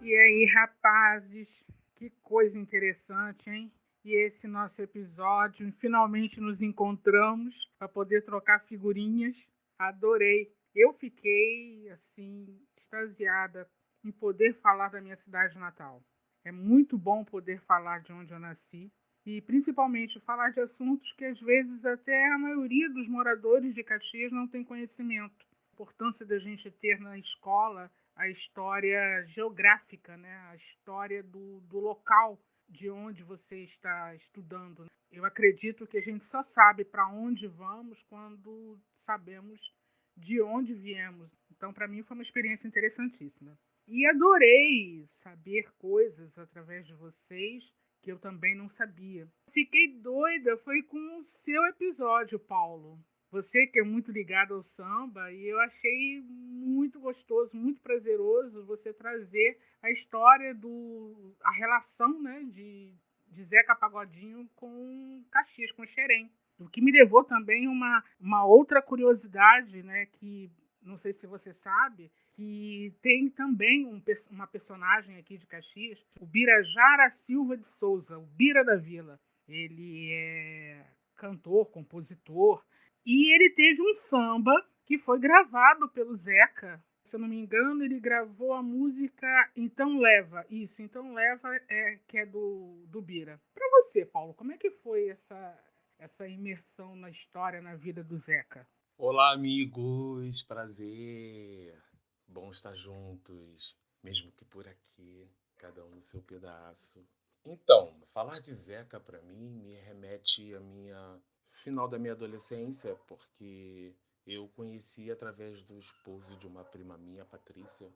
E aí, rapazes, que coisa interessante, hein? E esse nosso episódio, finalmente nos encontramos para poder trocar figurinhas. Adorei. Eu fiquei, assim, extasiada em poder falar da minha cidade natal. É muito bom poder falar de onde eu nasci e, principalmente, falar de assuntos que, às vezes, até a maioria dos moradores de Caxias não tem conhecimento. A importância da gente ter na escola a história geográfica, né? A história do local de onde você está estudando. Eu acredito que a gente só sabe para onde vamos quando sabemos de onde viemos. Então, para mim, foi uma experiência interessantíssima. E adorei saber coisas através de vocês que eu também não sabia. Fiquei doida, foi com o seu episódio, Paulo. Você que é muito ligado ao samba, e eu achei muito gostoso, muito prazeroso você trazer a história a relação, né, de Zeca Pagodinho com Caxias, com Xerém. O que me levou também uma outra curiosidade, né, que não sei se você sabe, que tem também uma personagem aqui de Caxias, o Birajara Silva de Souza, o Bira da Vila. Ele é cantor, compositor, e ele teve um samba que foi gravado pelo Zeca. Se eu não me engano, ele gravou a música Então Leva. Isso, Então Leva, que é do Bira. Para você, Paulo, como é que foi essa imersão na história, na vida do Zeca? Olá, amigos, prazer. Bom estar juntos, mesmo que por aqui, cada um no seu pedaço. Então, falar de Zeca para mim me remete à minha final da minha adolescência, porque eu conheci através do esposo de uma prima minha, Patrícia,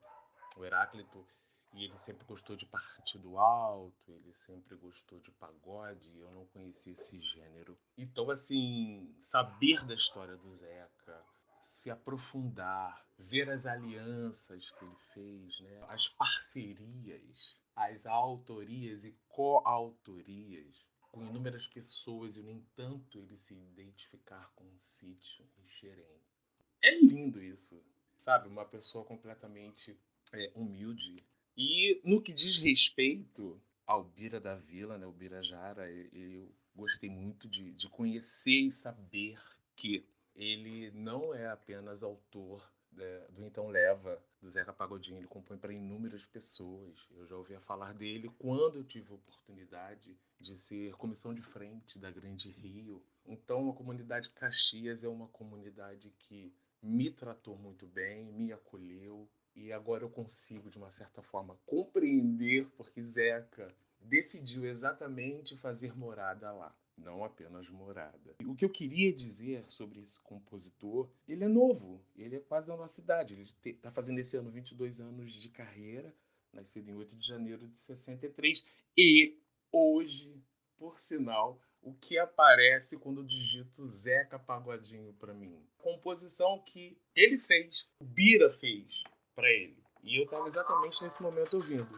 o Heráclito, e ele sempre gostou de partido alto, ele sempre gostou de pagode, e eu não conhecia esse gênero. Então, assim, saber da história do Zeca, se aprofundar, ver as alianças que ele fez, né? As parcerias, as autorias e coautorias com inúmeras pessoas e, no entanto, ele se identificar com um sítio em Xerém. É lindo isso, sabe? Uma pessoa completamente humilde. E no que diz respeito ao Bira da Vila, né, o Birajara, eu gostei muito de conhecer e saber que ele não é apenas autor do Então Leva, do Zeca Pagodinho, ele compõe para inúmeras pessoas. Eu já ouvia falar dele quando eu tive a oportunidade de ser comissão de frente da Grande Rio. Então, a comunidade Caxias é uma comunidade que me tratou muito bem, me acolheu, e agora eu consigo, de uma certa forma, compreender porque Zeca decidiu exatamente fazer morada lá, não apenas morada. E o que eu queria dizer sobre esse compositor, ele é novo, ele é quase da nossa idade, ele está fazendo esse ano 22 anos de carreira, nascido em 8 de janeiro de 63, e hoje, por sinal, o que aparece quando eu digito Zeca Pagodinho para mim? Composição que ele fez, o Bira fez para ele. E eu estava exatamente nesse momento ouvindo.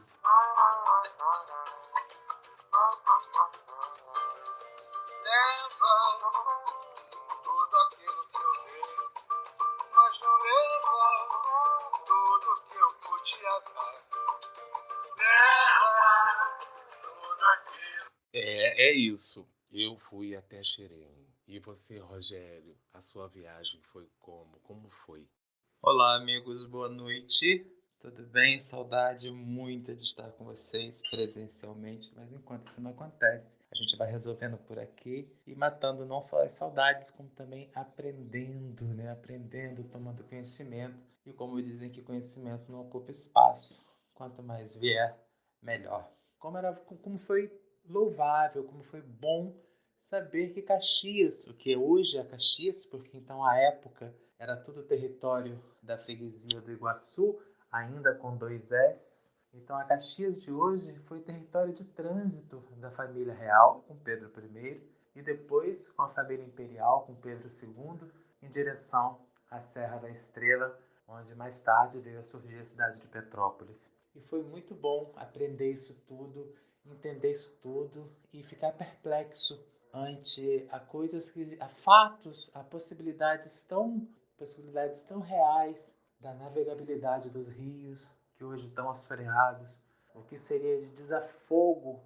É isso. Eu fui até Xerém. E você, Rogério, a sua viagem foi como? Como foi? Olá, amigos, boa noite. Tudo bem? Saudade muita de estar com vocês presencialmente, mas enquanto isso não acontece, a gente vai resolvendo por aqui e matando não só as saudades, como também aprendendo, né? Aprendendo, tomando conhecimento. E como dizem que conhecimento não ocupa espaço, quanto mais vier, melhor. Como foi louvável, como foi bom saber que Caxias, o que hoje é Caxias, porque então a época era tudo território da freguesia do Iguaçu, ainda com 2 S. Então a Caxias de hoje foi território de trânsito da família real, com Pedro I, e depois com a família imperial, com Pedro II, em direção à Serra da Estrela, onde mais tarde veio a surgir a cidade de Petrópolis. E foi muito bom aprender isso tudo, entender isso tudo e ficar perplexo ante a fatos, a possibilidades tão reais da navegabilidade dos rios que hoje estão assoreados, o que seria de desafogo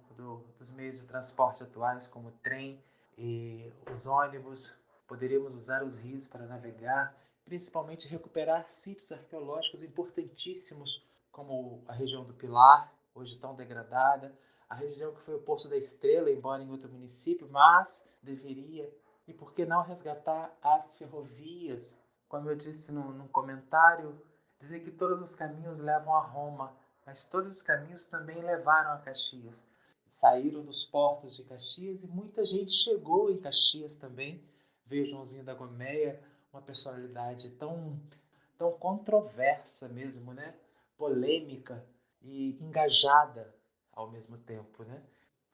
dos meios de transporte atuais, como o trem e os ônibus. Poderíamos usar os rios para navegar, principalmente recuperar sítios arqueológicos importantíssimos, como a região do Pilar, hoje tão degradada, a região que foi o Porto da Estrela, embora em outro município, mas deveria. E por que não resgatar as ferrovias? Como eu disse num comentário, dizer que todos os caminhos levam a Roma, mas todos os caminhos também levaram a Caxias. Saíram dos portos de Caxias e muita gente chegou em Caxias também. Veio Joãozinho da Gomeia, uma personalidade tão controversa mesmo, né? Polêmica e engajada ao mesmo tempo, né?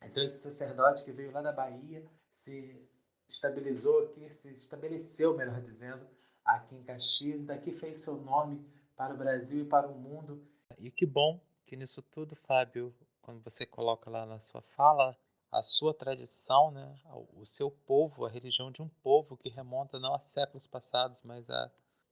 Então esse sacerdote que veio lá da Bahia se estabilizou aqui, se estabeleceu, melhor dizendo, aqui em Caxias, daqui fez seu nome para o Brasil e para o mundo. E que bom que nisso tudo, Fábio, quando você coloca lá na sua fala a sua tradição, né, o seu povo, a religião de um povo que remonta não a séculos passados, mas a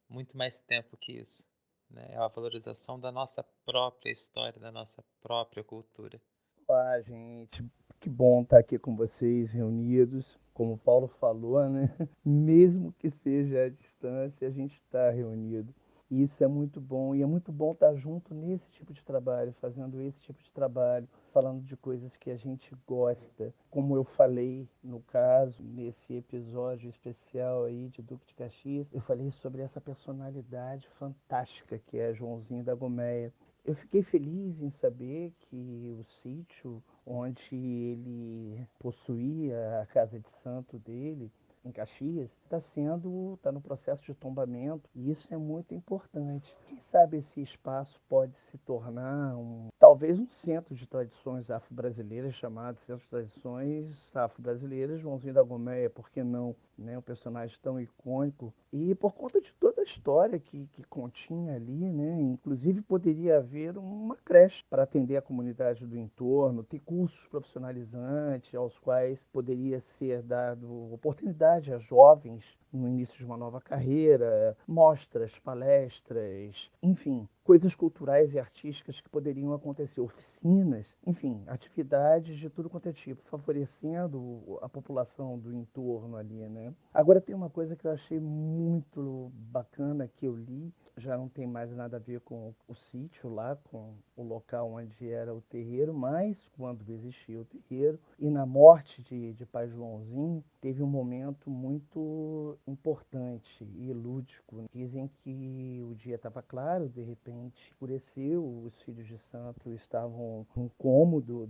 muito mais tempo que isso, né, é a valorização da nossa própria história, da nossa própria cultura. Olá, gente. Que bom estar aqui com vocês reunidos. Como o Paulo falou, né? Mesmo que seja à distância, a gente está reunido. E isso é muito bom. E é muito bom estar junto nesse tipo de trabalho, fazendo esse tipo de trabalho, falando de coisas que a gente gosta. Como eu falei, no caso, nesse episódio especial aí de Duque de Caxias, eu falei sobre essa personalidade fantástica que é Joãozinho da Gomeia. Eu fiquei feliz em saber que o sítio onde ele possuía a casa de santo dele, em Caxias, está no processo de tombamento, e isso é muito importante. Quem sabe esse espaço pode se tornar talvez um centro de tradições afro-brasileiras, chamado Centro de Tradições Afro-Brasileiras Joãozinho da Gomeia, por que não? Né, um personagem tão icônico, e por conta de toda a história que continha ali, né, inclusive poderia haver uma creche para atender a comunidade do entorno, ter cursos profissionalizantes aos quais poderia ser dado oportunidade a jovens no início de uma nova carreira, mostras, palestras, enfim, coisas culturais e artísticas que poderiam acontecer, oficinas, enfim, atividades de tudo quanto é tipo, favorecendo a população do entorno ali, né? Agora tem uma coisa que eu achei muito bacana que eu li, já não tem mais nada a ver com o sítio lá, com o local onde era o terreiro, mas quando existia o terreiro, e na morte de Pai Joãozinho, teve um momento muito importante e lúdico. Dizem que o dia estava claro, de repente escureceu, os filhos de santo estavam no cômodo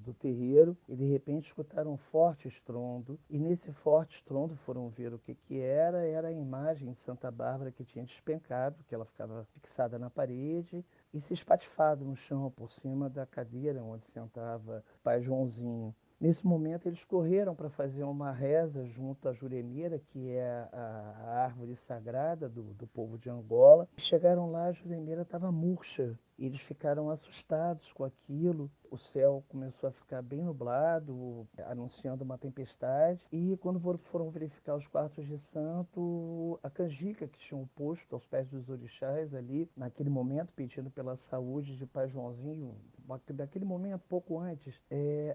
do terreiro e de repente escutaram um forte estrondo, e nesse forte estrondo foram ver o que era a imagem de Santa Bárbara que tinha despencado, que ela ficava fixada na parede e se espatifado no chão por cima da cadeira onde sentava Pai Joãozinho. Nesse momento, eles correram para fazer uma reza junto à Juremira, que é a árvore sagrada do povo de Angola. Chegaram lá, a Juremira estava murcha. Eles ficaram assustados com aquilo. O céu começou a ficar bem nublado, anunciando uma tempestade. E quando foram verificar os quartos de santo, a canjica que tinham posto aos pés dos orixás ali, naquele momento, pedindo pela saúde de Pai Joãozinho, daquele momento, pouco antes,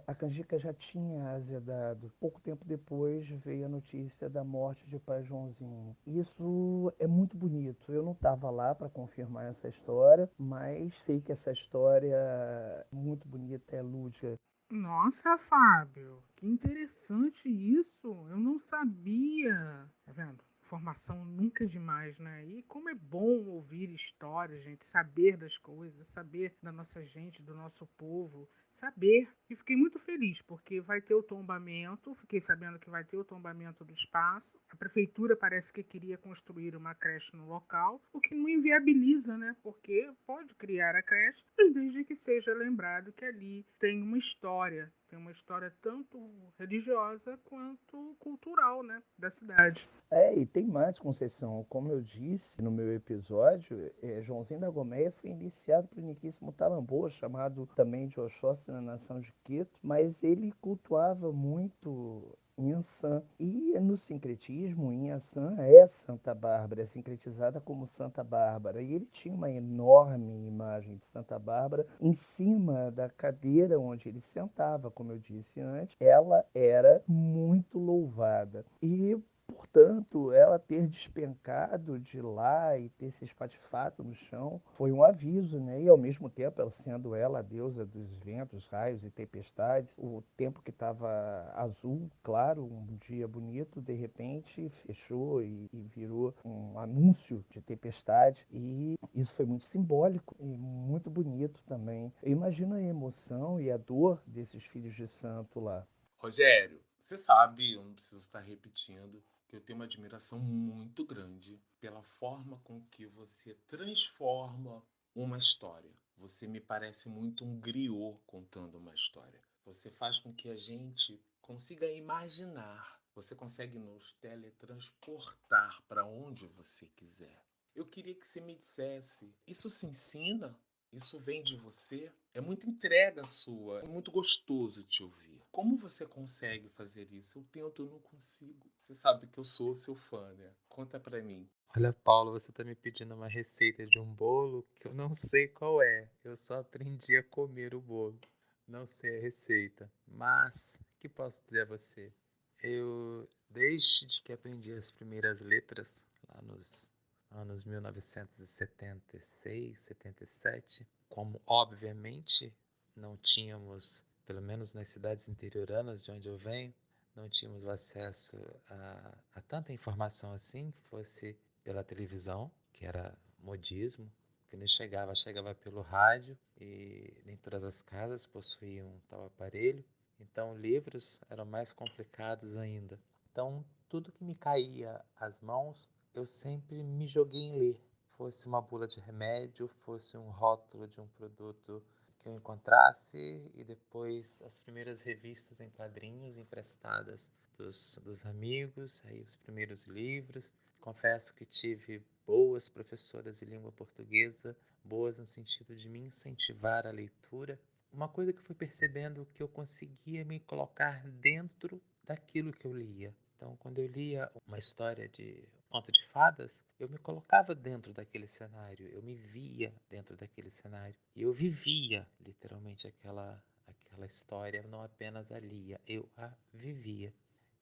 a canjica já tinha azedado. Pouco tempo depois veio a notícia da morte de Pai Joãozinho. Isso é muito bonito. Eu não estava lá para confirmar essa história, mas sei que essa história é muito bonita, é lúdica. Nossa, Fábio, que interessante isso. Eu não sabia. Tá vendo? Informação nunca é demais, né? E como é bom ouvir histórias, gente, saber das coisas, saber da nossa gente, do nosso povo, saber. E fiquei muito feliz, porque vai ter o tombamento, fiquei sabendo que vai ter o tombamento do espaço. A prefeitura parece que queria construir uma creche no local, o que não inviabiliza, né? Porque pode criar a creche, mas desde que seja lembrado que ali tem uma história tanto religiosa quanto cultural, né, da cidade. E tem mais, Conceição. Como eu disse no meu episódio, Joãozinho da Gomeia foi iniciado por Niquíssimo Talamboa, chamado também de Oxóssi na nação de Quito, mas ele cultuava muito Inhaçã. E no sincretismo, Inhaçã é Santa Bárbara, é sincretizada como Santa Bárbara. E ele tinha uma enorme imagem de Santa Bárbara em cima da cadeira onde ele sentava, como eu disse antes. Ela era muito louvada. E portanto, ela ter despencado de lá e ter se espatifado no chão foi um aviso, né? E ao mesmo tempo, ela sendo ela a deusa dos ventos, raios e tempestades, o tempo que estava azul, claro, um dia bonito, de repente fechou e virou um anúncio de tempestade. E isso foi muito simbólico e muito bonito também. Eu imagino a emoção e a dor desses filhos de santo lá. Rogério, você sabe, eu não preciso estar repetindo, que eu tenho uma admiração muito grande pela forma com que você transforma uma história. Você me parece muito um griot contando uma história. Você faz com que a gente consiga imaginar. Você consegue nos teletransportar para onde você quiser. Eu queria que você me dissesse, isso se ensina? Isso vem de você? É muita entrega sua, é muito gostoso te ouvir. Como você consegue fazer isso? Eu tento, eu não consigo. Você sabe que eu sou seu fã, né? Conta pra mim. Olha, Paulo, você está me pedindo uma receita de um bolo que eu não sei qual é. Eu só aprendi a comer o bolo. Não sei a receita. Mas, o que posso dizer a você? Eu, desde que aprendi as primeiras letras, lá nos anos 1976, 77, como obviamente não tínhamos, pelo menos nas cidades interioranas de onde eu venho, não tínhamos o acesso a tanta informação assim, que fosse pela televisão, que era modismo, que não chegava pelo rádio e nem todas as casas possuíam tal aparelho. Então, livros eram mais complicados ainda. Então, tudo que me caía às mãos, eu sempre me joguei em ler. Fosse uma bula de remédio, fosse um rótulo de um produto que eu encontrasse e depois as primeiras revistas em quadrinhos emprestadas dos amigos, aí os primeiros livros. Confesso que tive boas professoras de língua portuguesa, boas no sentido de me incentivar à leitura. Uma coisa que eu fui percebendo que eu conseguia me colocar dentro daquilo que eu lia. Então, quando eu lia uma história de conto de fadas, eu me colocava dentro daquele cenário, eu me via dentro daquele cenário. E eu vivia, literalmente, aquela história, não apenas a lia, eu a vivia.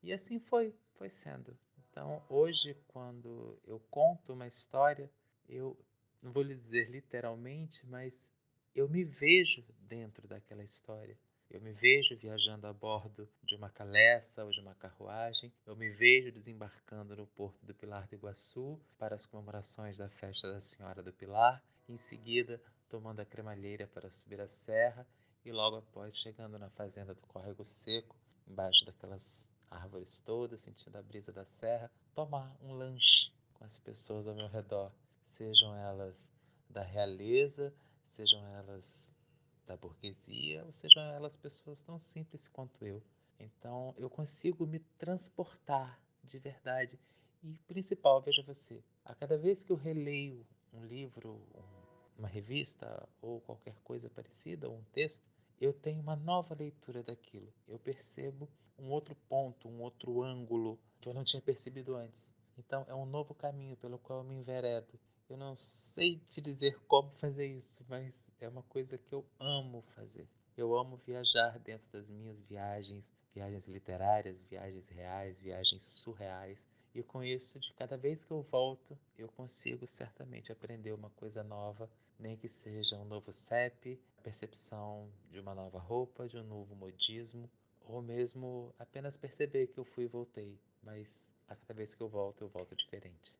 E assim foi sendo. Então, hoje, quando eu conto uma história, eu não vou lhe dizer literalmente, mas eu me vejo dentro daquela história. Eu me vejo viajando a bordo de uma caleça ou de uma carruagem. Eu me vejo desembarcando no Porto do Pilar do Iguaçu para as comemorações da festa da Senhora do Pilar. Em seguida, tomando a cremalheira para subir a serra e logo após chegando na fazenda do Córrego Seco, embaixo daquelas árvores todas, sentindo a brisa da serra, tomar um lanche com as pessoas ao meu redor, sejam elas da realeza, sejam elas da burguesia, ou sejam elas pessoas tão simples quanto eu. Então eu consigo me transportar de verdade. E principal, veja você, a cada vez que eu releio um livro, uma revista ou qualquer coisa parecida, ou um texto, eu tenho uma nova leitura daquilo. Eu percebo um outro ponto, um outro ângulo que eu não tinha percebido antes. Então é um novo caminho pelo qual eu me enveredo. Eu não sei te dizer como fazer isso, mas é uma coisa que eu amo fazer. Eu amo viajar dentro das minhas viagens, viagens literárias, viagens reais, viagens surreais. E com isso, de cada vez que eu volto, eu consigo certamente aprender uma coisa nova, nem que seja um novo CEP, a percepção de uma nova roupa, de um novo modismo, ou mesmo apenas perceber que eu fui e voltei. Mas a cada vez que eu volto diferente.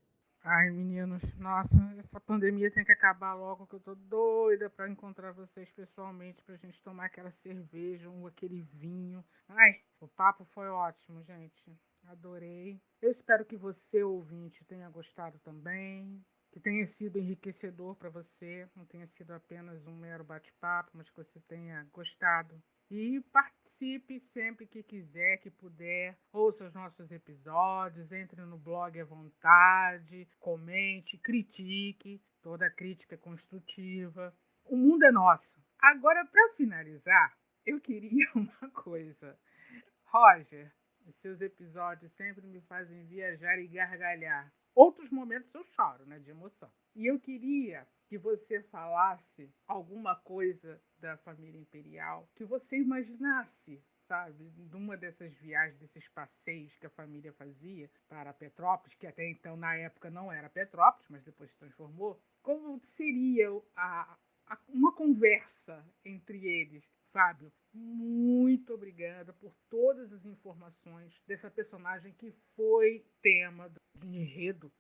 Ai, meninos, nossa, essa pandemia tem que acabar logo, que eu tô doida pra encontrar vocês pessoalmente, pra gente tomar aquela cerveja ou aquele vinho. Ai, o papo foi ótimo, gente. Adorei. Eu espero que você, ouvinte, tenha gostado também, que tenha sido enriquecedor para você, não tenha sido apenas um mero bate-papo, mas que você tenha gostado. E participe sempre que quiser, que puder. Ouça os nossos episódios, entre no blog à vontade, comente, critique. Toda crítica é construtiva. O mundo é nosso. Agora, para finalizar, eu queria uma coisa. Roger, Os seus episódios sempre me fazem viajar e gargalhar. Outros momentos eu choro, né, de emoção. E eu queria que você falasse alguma coisa da família imperial que você imaginasse, sabe, numa dessas viagens, desses passeios que a família fazia para Petrópolis, que até então na época não era Petrópolis, mas depois se transformou. Como seria uma conversa entre eles? Fábio, muito obrigada por todas as informações dessa personagem que foi tema do enredo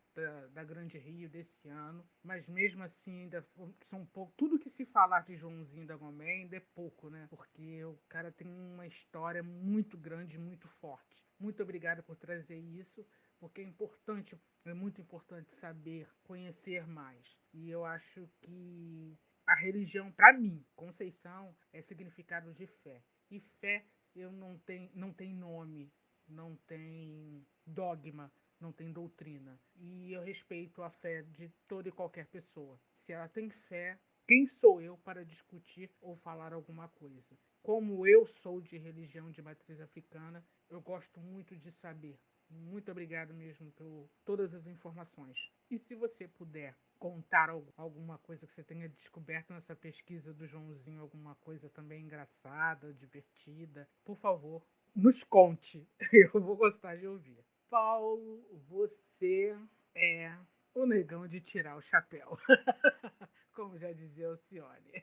da Grande Rio desse ano, mas mesmo assim ainda são pouco. Tudo que se falar de Joãozinho da Goméia ainda é pouco, né? Porque o cara tem uma história muito grande, muito forte. Muito obrigada por trazer isso, porque é muito importante saber, conhecer mais. E eu acho que a religião, para mim, Conceição, é significado de fé. E fé eu não tem nome, não tem dogma, não tem doutrina. E eu respeito a fé de toda e qualquer pessoa. Se ela tem fé, quem sou eu para discutir ou falar alguma coisa? Como eu sou de religião de matriz africana, eu gosto muito de saber. Muito obrigado mesmo por todas as informações. E se você puder contar alguma coisa que você tenha descoberto nessa pesquisa do Joãozinho, alguma coisa também engraçada, divertida, por favor, nos conte. Eu vou gostar de ouvir. Paulo, você é o negão de tirar o chapéu, como já dizia Alcione.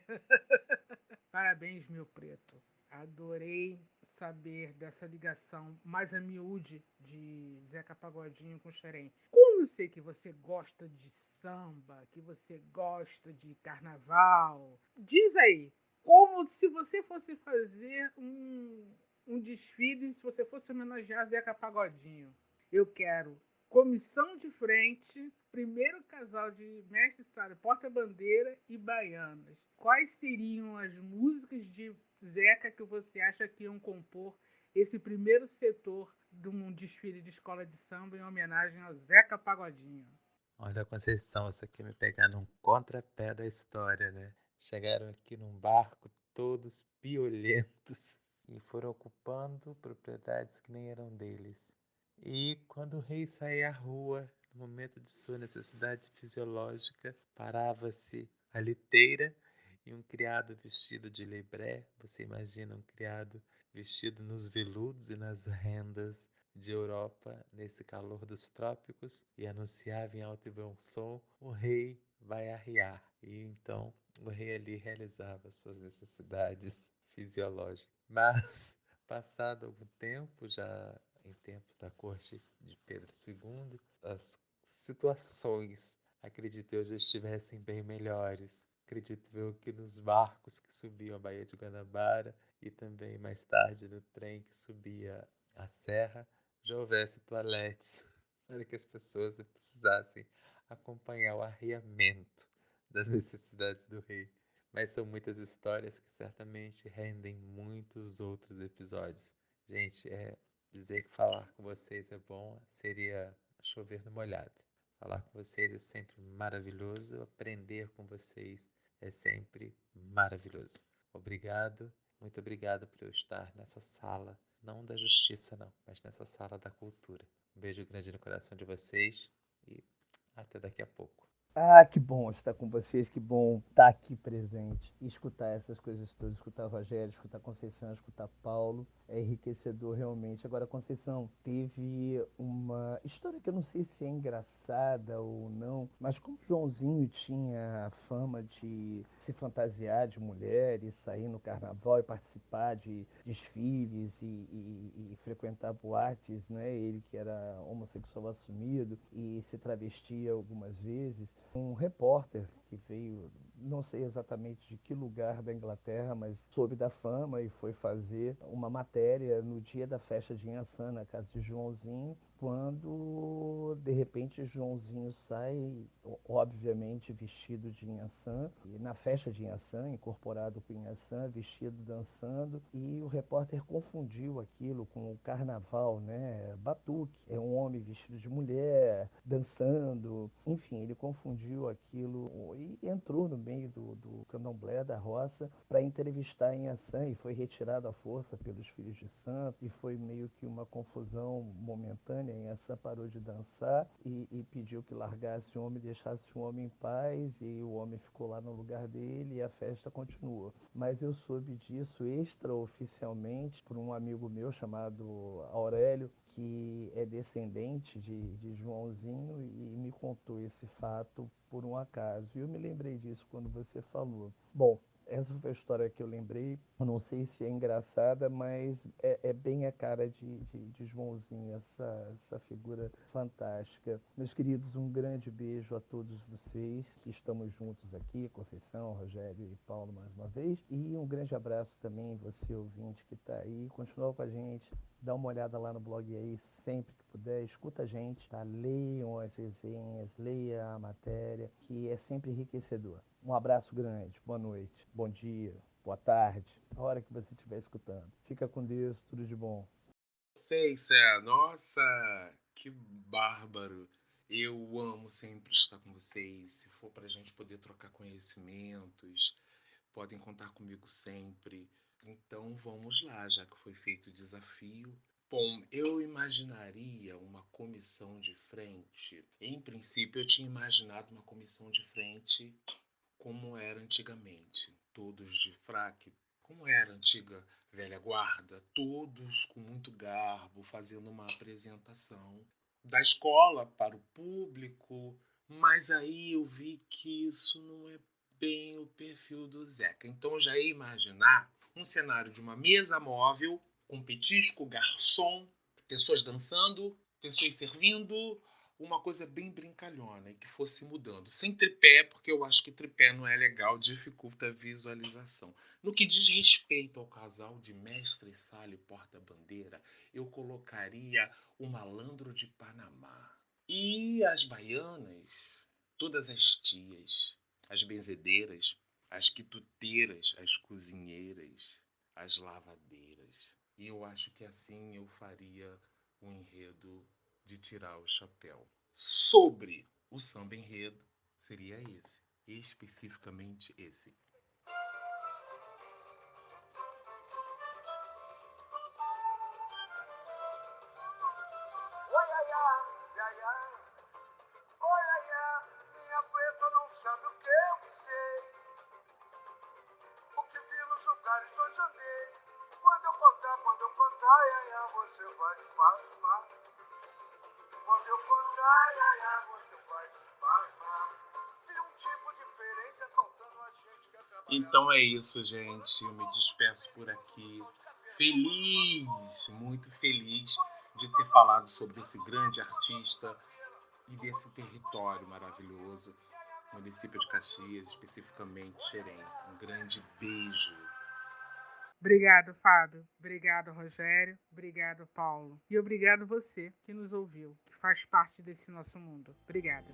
Parabéns, meu preto. Adorei saber dessa ligação mais a miúde de Zeca Pagodinho com Xerém. Como eu sei que você gosta de samba, que você gosta de carnaval, diz aí, como se você fosse fazer um desfile, se você fosse homenagear Zeca Pagodinho. Eu quero comissão de frente, primeiro casal de mestre sala, porta-bandeira e baianas. Quais seriam as músicas de Zeca que você acha que iam compor esse primeiro setor de um desfile de escola de samba em homenagem ao Zeca Pagodinho? Olha, Conceição, você aqui me pegando um contrapé da história, né? Chegaram aqui num barco todos piolhentos e foram ocupando propriedades que nem eram deles. E quando o rei saía à rua, no momento de sua necessidade fisiológica, parava-se a liteira e um criado vestido de lebré, você imagina um criado vestido nos veludos e nas rendas de Europa, nesse calor dos trópicos, e anunciava em alto e bom som: o rei vai arriar. E então o rei ali realizava suas necessidades fisiológicas. Mas, passado algum tempo, já em tempos da corte de Pedro II, as situações, acredito eu, já estivessem bem melhores. Acredito eu que nos barcos que subiam a Baía de Guanabara e também mais tarde no trem que subia a serra, já houvesse toaletes para que as pessoas não precisassem acompanhar o arreamento das necessidades do rei. Mas são muitas histórias que certamente rendem muitos outros episódios. Gente, dizer que falar com vocês é bom seria chover no molhado. Falar com vocês é sempre maravilhoso, aprender com vocês é sempre maravilhoso. Obrigado, muito obrigado por eu estar nessa sala, não da justiça não, mas nessa sala da cultura. Um beijo grande no coração de vocês e até daqui a pouco. Ah, que bom estar com vocês, que bom estar aqui presente e escutar essas coisas todas, escutar o Rogério, escutar Conceição, escutar Paulo, é enriquecedor realmente. Agora, Conceição, teve uma história que eu não sei se é engraçada ou não, mas como Joãozinho tinha a fama de se fantasiar de mulher e sair no carnaval e participar de desfiles e frequentar boates, né? Ele que era homossexual assumido e se travestia algumas vezes, um repórter que veio, não sei exatamente de que lugar da Inglaterra, mas soube da fama e foi fazer uma matéria no dia da festa de Inhaçã, na casa de Joãozinho, quando de repente Joãozinho sai, obviamente vestido de Inhaçã, e na festa de Inhaçã, incorporado com Inhaçã, vestido, dançando, e o repórter confundiu aquilo com o carnaval, né? Batuque, é um homem vestido de mulher, dançando, enfim, ele confundiu aquilo e entrou no veio do candomblé, da roça, para entrevistar em Inhaçã e foi retirado à força pelos filhos de santo e foi meio que uma confusão momentânea. Inhaçã parou de dançar e pediu que largasse o homem e deixasse o homem em paz, e o homem ficou lá no lugar dele e a festa continuou. Mas eu soube disso extraoficialmente por um amigo meu chamado Aurélio, que é descendente de Joãozinho e me contou esse fato por um acaso. E eu me lembrei disso quando você falou. Bom, essa foi a história que eu lembrei. Eu não sei se é engraçada, mas é bem a cara de Joãozinho, essa figura fantástica. Meus queridos, um grande beijo a todos vocês que estamos juntos aqui, Conceição, Rogério e Paulo mais uma vez. E um grande abraço também, você ouvinte que está aí. Continua com a gente, dá uma olhada lá no blog aí, sempre que puder, escuta a gente, tá? Leiam as resenhas, leia a matéria, que é sempre enriquecedor. Um abraço grande, boa noite, bom dia, boa tarde, a hora que você estiver escutando. Fica com Deus, tudo de bom. Nossa, que bárbaro. Eu amo sempre estar com vocês. Se for para a gente poder trocar conhecimentos, podem contar comigo sempre. Então vamos lá, já que foi feito o desafio. Bom, eu imaginaria uma comissão de frente. Em princípio, eu tinha imaginado uma comissão de frente como era antigamente. Todos de fraque, como era a antiga velha guarda, todos com muito garbo, fazendo uma apresentação da escola para o público. Mas aí eu vi que isso não é bem o perfil do Zeca. Então eu já ia imaginar um cenário de uma mesa móvel, com petisco, garçom, pessoas dançando, pessoas servindo, uma coisa bem brincalhona e que fosse mudando. Sem tripé, porque eu acho que tripé não é legal, dificulta a visualização. No que diz respeito ao casal de mestre Sala e porta-bandeira, eu colocaria o malandro de Panamá. E as baianas, todas as tias, as benzedeiras, as quituteiras, as cozinheiras, as lavadeiras. E eu acho que assim eu faria um enredo de tirar o chapéu. Sobre o samba enredo, seria esse, especificamente esse. Minha preta não sabe o que eu sei, o que vi nos lugares onde andei. Quando eu contar, iaia, você vai se pasmar. Quando eu contar, iaia, você vai se pasmar. Vi um tipo diferente assaltando a gente que acaba. Então é isso, gente. Eu me despeço por aqui. Feliz, muito feliz de ter falado sobre esse grande artista e desse território maravilhoso, município de Caxias, especificamente Xerém. Um grande beijo. Obrigado, Fábio. Obrigado, Rogério. Obrigado, Paulo. E obrigado você que nos ouviu, que faz parte desse nosso mundo. Obrigada.